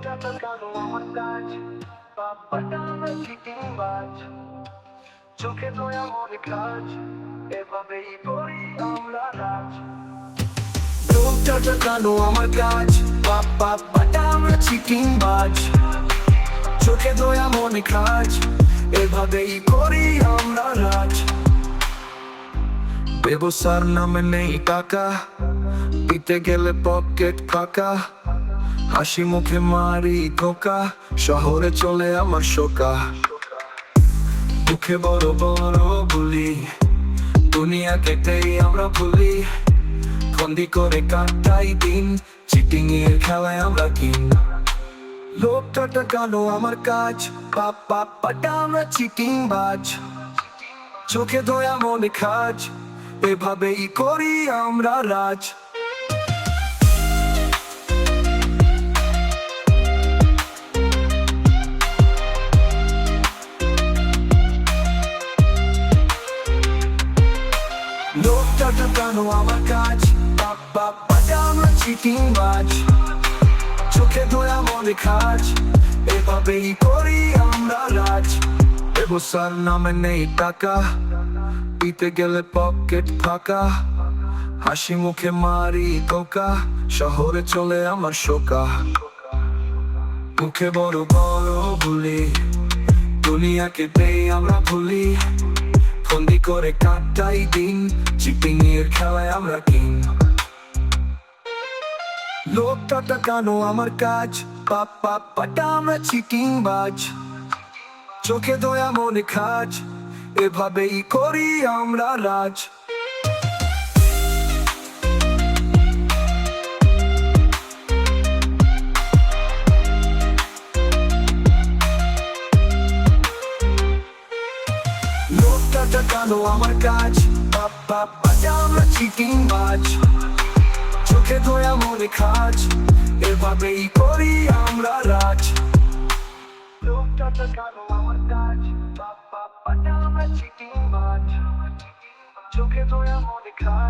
টাকা কালো আমার কাজ, বাপ্পাটা আমরা চিটিং বাজ, চোখে দয়া মনে কাজ, এভাবেই করি আমরা রাজ। টাকা কালো আমার কাজ, বাপ্পাটা আমরা চিটিং বাজ, চোখে দয়া মনে কাজ, এভাবেই করি আমরা রাজ। ব্যবসার নামে নেই টাকা, দিতে গেলে পকেট ফাঁকা, হাসি মুখে মারি ধোকা, শহরে চলে আমার শোকা। মুখে বড় বড় বলি, দুনিয়াকে আমরা ভুলি, ফন্দি করে কাটাই দিন, চিটিং এর খেলায় আমরা কিন। লোকটা কালো আমার কাজ, বাপ্পাটা আমরা চিটিং বাজ, চোখে দয়া মনে কাজ, এভাবেই করি আমরা রাজ। লোকটা কালো আমার কাজ, বাপ্পাটা আমরা চিটিং বাজ, চোখে দয়া মনে কাজ, এভাবেই করি আমরা রাজ। ব্যবসার নামে নেই টাকা, দিতে গেলে পকেট ফাঁকা, হাসি মুখে মারি ধোকা, শহরে চলে আমার শোকা। মুখে বড় বড় বলি, দুনিয়াকে আমরা ভুলি, ফন্দি করে কাটাই দিন, চিটিং এর খেলায় আমরা কিং। লোকটা কালো আমার কাজ, বাপ্পাটা আমরা চিটিং বাজ, চোখে দয়া মনে কাজ, এভাবেই করি আমরা রাজ। লোকটা কালো আমার কাজ, বাপ্পাটা আমরা চিটিং বাজ, চোখে দয়া মনে কাজ, এভাবেই করি আমরা রাজ। লোকটা কালো আমার কাজ, বাপ্পাটা আমরা চিটিং বাজ, চোখে দয়া মনে কাজ।